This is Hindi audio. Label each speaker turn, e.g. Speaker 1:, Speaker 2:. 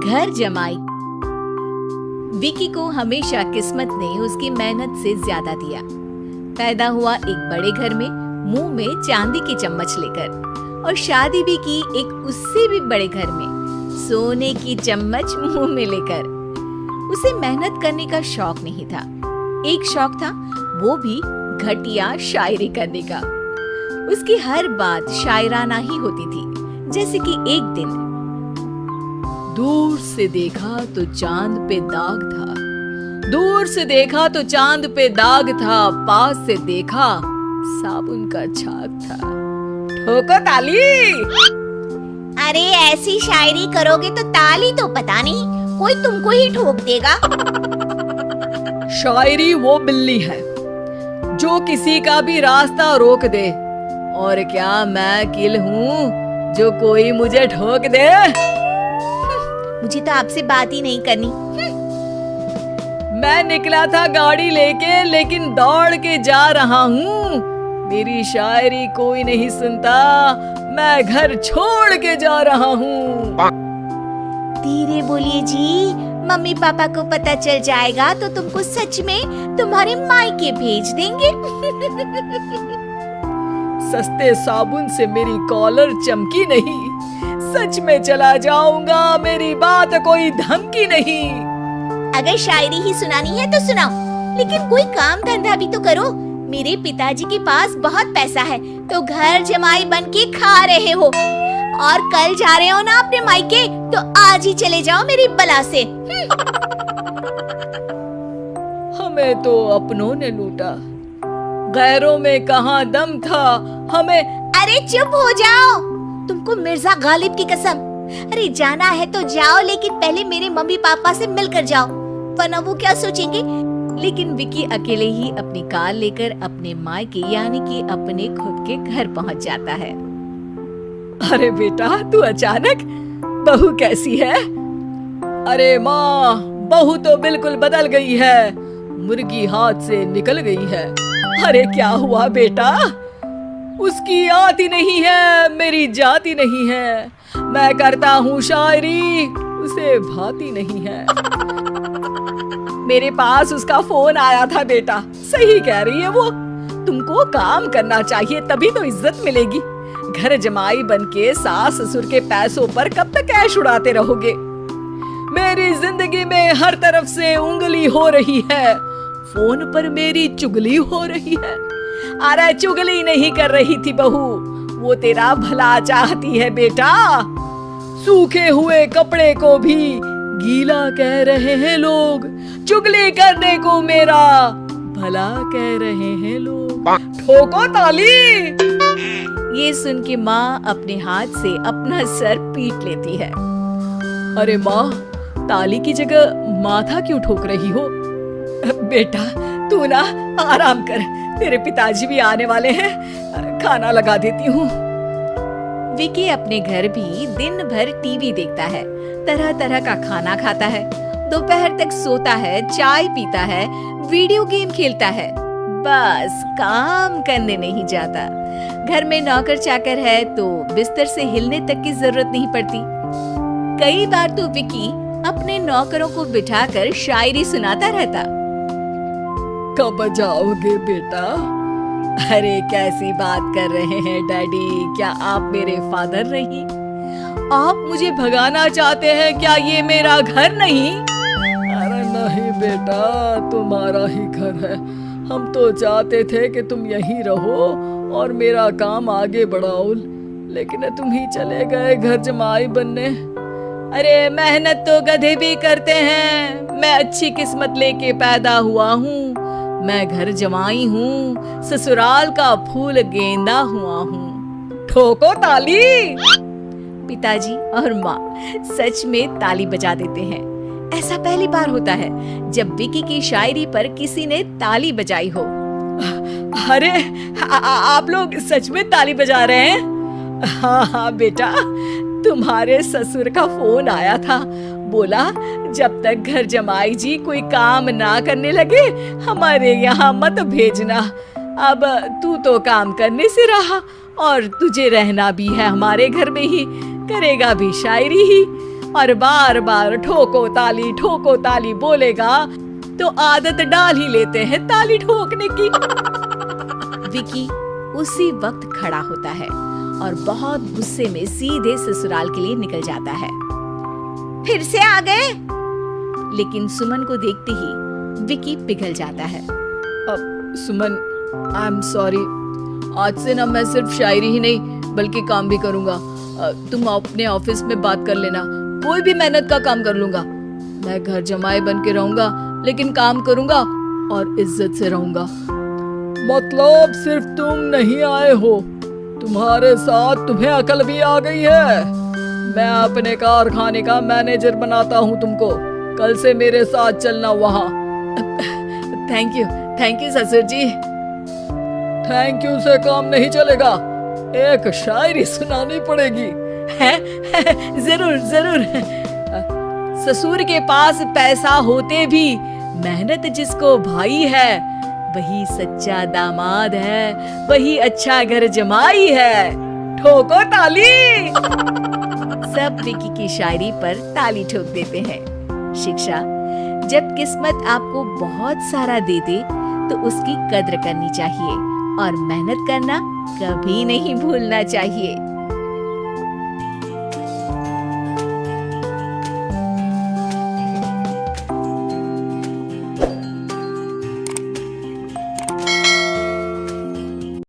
Speaker 1: घर जमाई। विकी को हमेशा किस्मत ने उसकी मेहनत से ज्यादा दिया। पैदा हुआ एक बड़े घर में, मुंह में चांदी की चम्मच लेकर, और शादी भी की एक उससे भी बड़े घर में, सोने की चम्मच मुंह में लेकर। उसे मेहनत करने का शौक नहीं था। एक शौक था, वो भी घटिया शायरी करने का। उसकी हर बात शायराना ही होती थी। जैसे कि एक दिन, दूर से देखा तो चांद पे दाग था, दूर से देखा तो चांद पे दाग था, पास से देखा साबुन का छाग था। ठोको ताली।
Speaker 2: अरे ऐसी शायरी करोगे तो ताली तो पता नहीं, कोई तुमको ही ठोक देगा।
Speaker 3: शायरी वो बिल्ली है जो किसी का भी रास्ता रोक दे, और क्या मैं किल हूँ जो कोई मुझे ठोक दे।
Speaker 2: मुझे तो आपसे बात ही नहीं करनी।
Speaker 3: मैं निकला था गाड़ी लेके, लेकिन दौड़ के जा रहा हूँ। मेरी शायरी कोई नहीं सुनता, मैं घर छोड़ के जा रहा हूँ।
Speaker 2: धीरे बोलिए जी, मम्मी पापा को पता चल जाएगा तो तुमको सच में तुम्हारे मायके भेज देंगे।
Speaker 3: सस्ते साबुन से मेरी कॉलर चमकी नहीं, सच में चला जाऊंगा, मेरी बात कोई धमकी नहीं।
Speaker 2: अगर शायरी ही सुनानी है तो सुनाओ, लेकिन कोई काम धंधा भी तो करो। मेरे पिताजी के पास बहुत पैसा है, तो घर जमाई बन के खा रहे हो, और कल जा रहे हो ना अपने मायके, तो आज ही चले जाओ मेरी बला से।
Speaker 3: हमें तो अपनों ने लूटा, गैरों में कहाँ दम था हमें।
Speaker 2: अरे चुप हो जाओ, तुमको मिर्जा गालिब की कसम। अरे जाना है तो जाओ, लेकिन पहले मेरे मम्मी पापा से मिलकर जाओ, वरना वो क्या सोचेंगे।
Speaker 1: लेकिन विकी अकेले ही अपनी कार लेकर अपने मायके यानी कि अपने खुद के घर पहुंच जाता है।
Speaker 3: अरे बेटा, तू अचानक, बहू कैसी है? अरे माँ, बहू तो बिल्कुल बदल गई है, मुर्गी हाथ से निकल गई है। अरे क्या हुआ बेटा? उसकी आती नहीं है, मेरी जाती नहीं है। मैं करता हूँ शायरी, उसे भाती नहीं है। मेरे पास उसका फोन आया था बेटा, सही कह रही है वो। तुमको काम करना चाहिए, तभी तो इज्जत मिलेगी। घर जमाई बनके सास ससुर के पैसों पर कब तक ऐश उड़ाते रहोगे? मेरी जिंदगी में हर तरफ से उंगली हो रही है, फोन पर मेरी चुगली हो रही है। अरे चुगली नहीं कर रही थी बहू, वो तेरा भला चाहती है बेटा। सूखे हुए कपड़े को भी गीला कह रहे हैं लोग, चुगली करने को मेरा भला कह रहे हैं लोग। ठोको ताली।
Speaker 1: ये सुन के माँ अपने हाथ से अपना सर पीट लेती है।
Speaker 3: अरे माँ, ताली की जगह माथा क्यों ठोक रही हो? बेटा तू ना आराम कर, तेरे पिताजी भी आने वाले हैं, खाना लगा देती हूँ।
Speaker 1: विकी अपने घर भी दिन भर टीवी देखता है, तरह तरह का खाना खाता है, दोपहर तक सोता है, चाय पीता है, वीडियो गेम खेलता है, बस काम करने नहीं जाता। घर में नौकर चाकर है तो बिस्तर से हिलने तक की जरूरत नहीं पड़ती। कई बार तो विकी अपने नौकरों को बिठाकर शायरी सुनाता रहता।
Speaker 3: कब जाओगे बेटा? अरे कैसी बात कर रहे हैं डैडी, क्या आप मेरे फादर नहीं? आप मुझे भगाना चाहते हैं क्या? ये मेरा घर नहीं। अरे नहीं बेटा, तुम्हारा ही घर है। हम तो चाहते थे कि तुम यहीं रहो और मेरा काम आगे बढ़ाओ, लेकिन तुम ही चले गए घर जमाई बनने। अरे मेहनत तो गधे भी करते हैं, मैं अच्छी किस्मत लेके पैदा हुआ हूँ, मैं घर जमाई हूँ, ससुराल का फूल गेंदा हुआ हूँ। ठोको ताली।
Speaker 1: पिताजी और माँ सच में ताली बजा देते हैं। ऐसा पहली बार होता है जब विकी की शायरी पर किसी ने ताली बजाई हो।
Speaker 3: अरे आप लोग सच में ताली बजा रहे हैं? हाँ बेटा, तुम्हारे ससुर का फोन आया था, बोला जब तक घर जमाई जी कोई काम ना करने लगे हमारे यहाँ मत भेजना। अब तू तो काम करने से रहा और तुझे रहना भी है हमारे घर में ही, करेगा भी शायरी ही। और बार बार ठोको ताली बोलेगा तो आदत डाल ही लेते हैं ताली ठोकने की।
Speaker 1: विकी उसी वक्त खड़ा होता है और बहुत गुस्से में सीधे ससुराल के लिए निकल जाता है।
Speaker 2: फिर से आ गए?
Speaker 1: लेकिन सुमन को देखते ही विकी पिघल जाता है।
Speaker 3: सुमन, आई एम सॉरी। आज से ना मैं सिर्फ शायरी ही नहीं बल्कि काम भी करूंगा। तुम अपने ऑफिस में बात कर लेना, कोई भी मेहनत का काम कर लूंगा। मैं घर जमाई बन के रहूंगा लेकिन काम करूंगा और इज्जत से रहूंगा। मतलब सिर्फ तुम नहीं आए हो, तुम्हारे साथ तुम्हें अकल भी आ गई है। मैं अपने कारखाने का मैनेजर बनाता हूँ तुमको, कल से मेरे साथ चलना वहाँ। थैंक यू ससुर जी। थैंक यू से काम नहीं चलेगा, एक शायरी सुनानी पड़ेगी। जरूर। ससुर के पास पैसा होते भी मेहनत जिसको भाई है वही सच्चा दामाद है, वही अच्छा घर जमाई है। ठोको ताली।
Speaker 1: सब विकी की शायरी पर ताली ठोक देते हैं। शिक्षा, जब किस्मत आपको बहुत सारा दे दे तो उसकी कद्र करनी चाहिए और मेहनत करना कभी नहीं भूलना चाहिए।